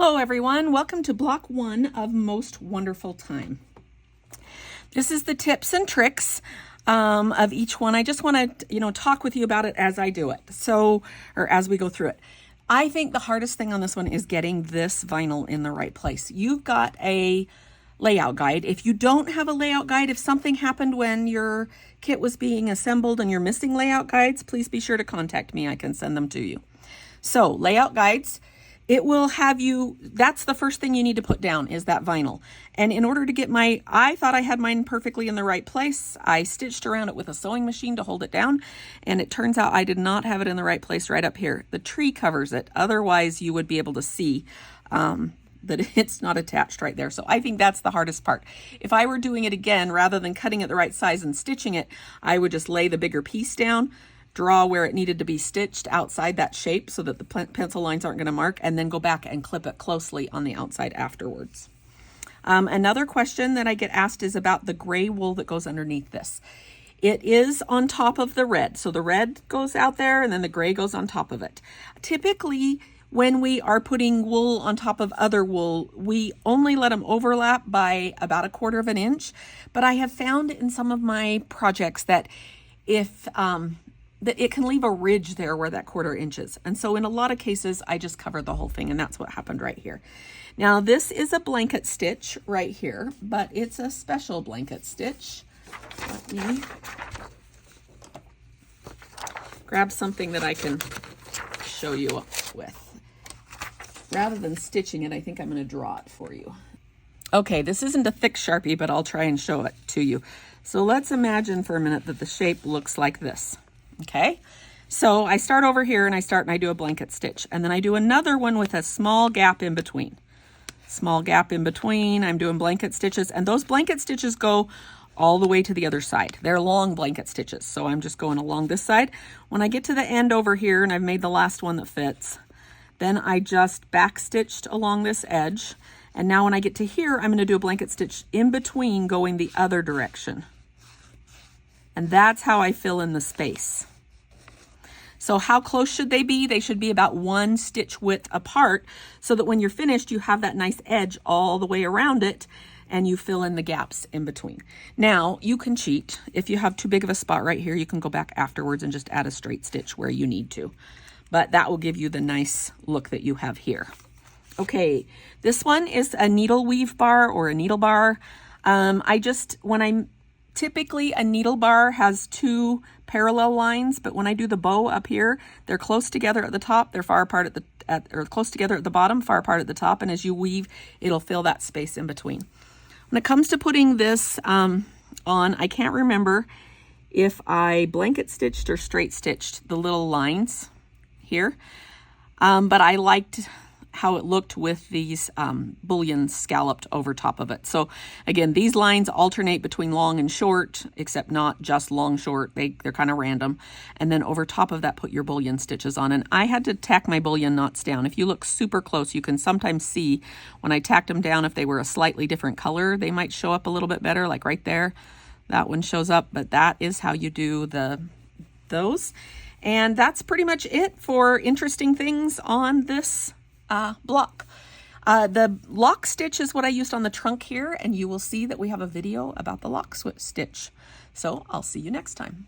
Hello everyone, welcome to block 1 of Most Wonderful Time. This is the tips and tricks of each one. I just want to, talk with you about it as I do it. Or as we go through it. I think the hardest thing on this one is getting this vinyl in the right place. You've got a layout guide. If you don't have a layout guide, if something happened when your kit was being assembled and you're missing layout guides, please be sure to contact me. I can send them to you. So layout guides, it will have you, that's the first thing you need to put down is that vinyl. And in order to get I thought I had mine perfectly in the right place. I stitched around it with a sewing machine to hold it down. And it turns out I did not have it in the right place right up here. The tree covers it. Otherwise you would be able to see that it's not attached right there. So I think that's the hardest part. If I were doing it again, rather than cutting it the right size and stitching it, I would just lay the bigger piece down, draw where it needed to be stitched outside that shape so that the pencil lines aren't going to mark, and then go back and clip it closely on the outside afterwards. Another question that I get asked is about the gray wool that goes underneath this. It is on top of the red. So the red goes out there and then the gray goes on top of it. Typically, when we are putting wool on top of other wool, we only let them overlap by about 1/4 of an inch. But I have found in some of my projects that that it can leave a ridge there where that 1/4 inch is. And so in a lot of cases, I just covered the whole thing, and that's what happened right here. Now this is a blanket stitch right here, but it's a special blanket stitch. Let me grab something that I can show you with. Rather than stitching it, I think I'm going to draw it for you. Okay, this isn't a thick Sharpie, but I'll try and show it to you. So let's imagine for a minute that the shape looks like this. Okay, so I start over here and I do a blanket stitch, and then I do another one with a small gap in between. Small gap in between, I'm doing blanket stitches, and those blanket stitches go all the way to the other side. They're long blanket stitches, so I'm just going along this side. When I get to the end over here and I've made the last one that fits, then I just back stitched along this edge, and now when I get to here, I'm going to do a blanket stitch in between going the other direction. And that's how I fill in the space. So how close should they be? They should be about 1 stitch width apart, so that when you're finished, you have that nice edge all the way around it, and you fill in the gaps in between. Now, you can cheat. If you have too big of a spot right here, you can go back afterwards and just add a straight stitch where you need to. But that will give you the nice look that you have here. Okay, this one is a needle weave bar or a needle bar. Typically a needle bar has 2 parallel lines, but when I do the bow up here, they're close together at the top, they're far apart or close together at the bottom, far apart at the top, and as you weave, it'll fill that space in between. When it comes to putting this on, I can't remember if I blanket stitched or straight stitched the little lines here, but I liked how it looked with these bullions scalloped over top of it. So again, these lines alternate between long and short, except not just long, short. They're kind of random. And then over top of that, put your bullion stitches on. And I had to tack my bullion knots down. If you look super close, you can sometimes see when I tacked them down, if they were a slightly different color, they might show up a little bit better, like right there. That one shows up, but that is how you do those. And that's pretty much it for interesting things on this block. The lock stitch is what I used on the trunk here, and you will see that we have a video about the lock stitch. So I'll see you next time.